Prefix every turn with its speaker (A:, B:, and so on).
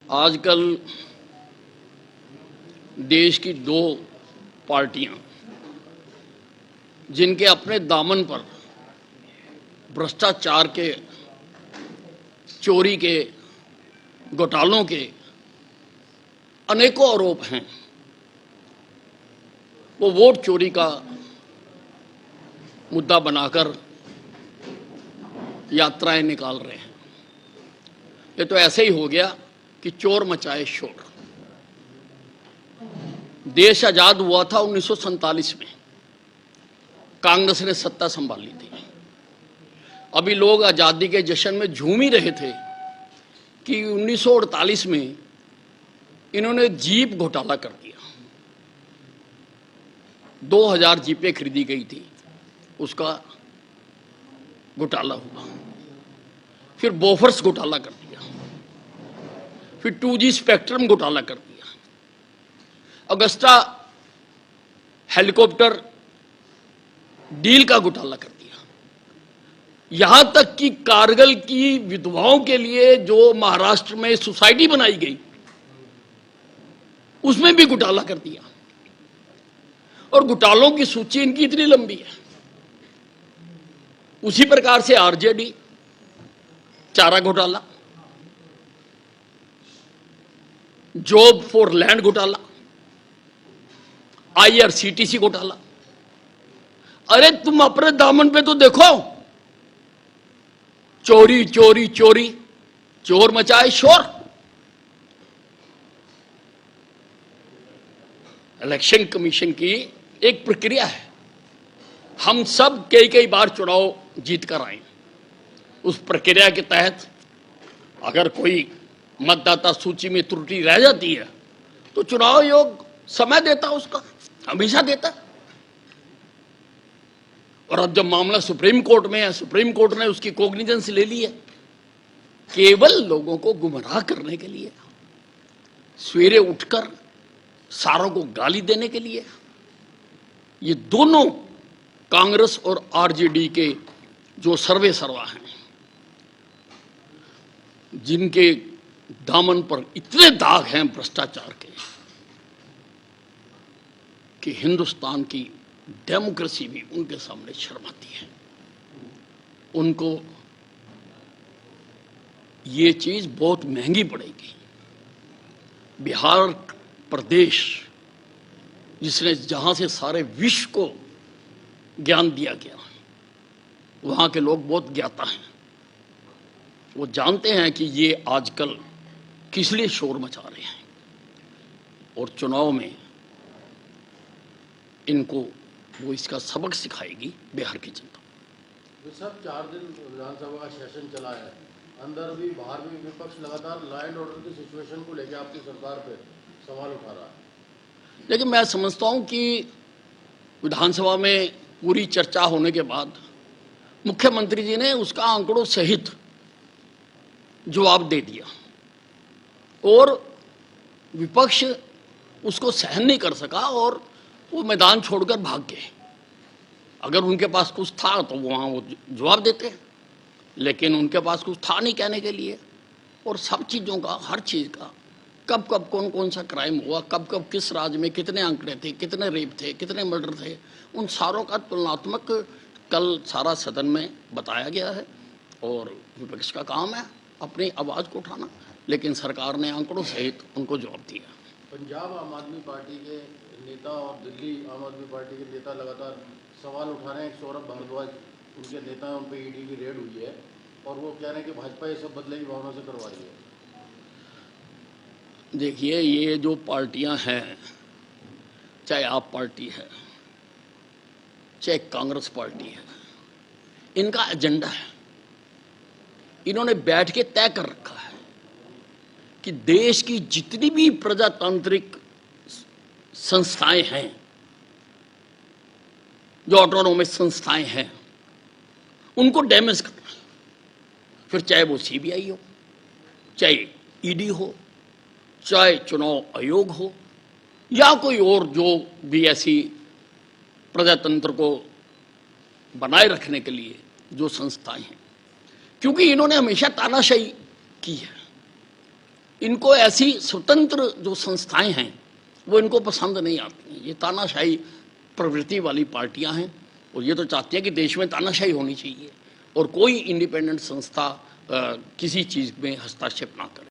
A: आजकल देश की दो पार्टियां जिनके अपने दामन पर भ्रष्टाचार के, चोरी के, घोटालों के अनेकों आरोप हैं, वो वोट चोरी का मुद्दा बनाकर यात्राएं निकाल रहे हैं। ये तो ऐसे ही हो गया कि चोर मचाए शोर। देश आजाद हुआ था 1947 में, कांग्रेस ने सत्ता संभाली थी। अभी लोग आजादी के जश्न में झूम ही रहे थे कि 1948 में इन्होंने जीप घोटाला कर दिया। 2000 जीपें खरीदी गई थी, उसका घोटाला हुआ। फिर बोफर्स घोटाला कर दिया, फिर 2G स्पेक्ट्रम घोटाला कर दिया, अगस्ता हेलीकॉप्टर डील का घोटाला कर दिया, यहां तक कि कारगिल की विधवाओं के लिए जो महाराष्ट्र में सोसाइटी बनाई गई उसमें भी घोटाला कर दिया। और घोटालों की सूची इनकी इतनी लंबी है। उसी प्रकार से आरजेडी चारा घोटाला, जॉब फॉर लैंड घोटाला, IRCTC घोटाला। अरे तुम अपने दामन पे तो देखो, चोरी चोरी चोरी, चोर मचाए शोर। इलेक्शन कमीशन की एक प्रक्रिया है। हम सब कई बार चुनाव जीत कर आए। उस प्रक्रिया के तहत अगर कोई मतदाता सूची में त्रुटि रह जाती है तो चुनाव आयोग समय देता, उसका हमेशा देता। और अब जब मामला सुप्रीम कोर्ट में है, सुप्रीम कोर्ट ने उसकी कॉग्निजेंस ले ली है, केवल लोगों को गुमराह करने के लिए, सवेरे उठकर सारों को गाली देने के लिए। ये दोनों कांग्रेस और आरजेडी के जो सर्वे सर्वा हैं, जिनके दामन पर इतने दाग हैं भ्रष्टाचार के कि हिंदुस्तान की डेमोक्रेसी भी उनके सामने शर्माती है। उनको ये चीज बहुत महंगी पड़ेगी। बिहार प्रदेश जिसने, जहां से सारे विश्व को ज्ञान दिया गया, वहां के लोग बहुत ज्ञाता हैं। वो जानते हैं कि ये आजकल किस लिए शोर मचा रहे हैं, और चुनाव में इनको वो इसका सबक सिखाएगी बिहार की जनता।
B: तो सब 4 दिन विधानसभा का सेशन चला है, अंदर भी बाहर भी विपक्ष लगातार लॉ एंड ऑर्डर की सिचुएशन को लेकर आपकी सरकार पे सवाल उठा रहा है।
A: लेकिन मैं समझता हूं कि विधानसभा में पूरी चर्चा होने के बाद मुख्यमंत्री जी ने उसका आंकड़ों सहित जवाब दे दिया, और विपक्ष उसको सहन नहीं कर सका और वो मैदान छोड़कर भाग गए। अगर उनके पास कुछ था तो वहां वो जवाब देते, लेकिन उनके पास कुछ था नहीं कहने के लिए। और सब चीज़ों का, हर चीज़ का, कब कब कौन कौन सा क्राइम हुआ, कब कब किस राज्य में कितने आंकड़े थे, कितने रेप थे, कितने मर्डर थे, उन सारों का तुलनात्मक कल सारा सदन में बताया गया है। और विपक्ष का काम है अपनी आवाज़ को उठाना, लेकिन सरकार ने आंकड़ों सहित उनको जवाब दिया।
B: पंजाब आम आदमी पार्टी के नेता और दिल्ली आम आदमी पार्टी के नेता लगातार सवाल उठा रहे हैं। सौरभ भारद्वाज उनके नेता हैं, उन पर ईडी की रेड हुई है और वो कह रहे हैं कि भाजपा ये सब बदले की भावना से करवा रही है।
A: देखिए, ये जो पार्टियां हैं, चाहे आप पार्टी है, चाहे कांग्रेस पार्टी है, इनका एजेंडा है। इन्होंने बैठ के तय कर रखा है कि देश की जितनी भी प्रजातांत्रिक संस्थाएं हैं, जो ऑटोनोमस संस्थाएं हैं, उनको डैमेज करना है। फिर चाहे वो CBI हो, चाहे ईडी हो, चाहे चुनाव आयोग हो, या कोई और जो भी ऐसी प्रजातंत्र को बनाए रखने के लिए जो संस्थाएं हैं, क्योंकि इन्होंने हमेशा तानाशाही की है। इनको ऐसी स्वतंत्र जो संस्थाएं हैं वो इनको पसंद नहीं आती हैं। ये तानाशाही प्रवृत्ति वाली पार्टियां हैं और ये तो चाहती हैं कि देश में तानाशाही होनी चाहिए और कोई इंडिपेंडेंट संस्था किसी चीज़ में हस्तक्षेप ना करे।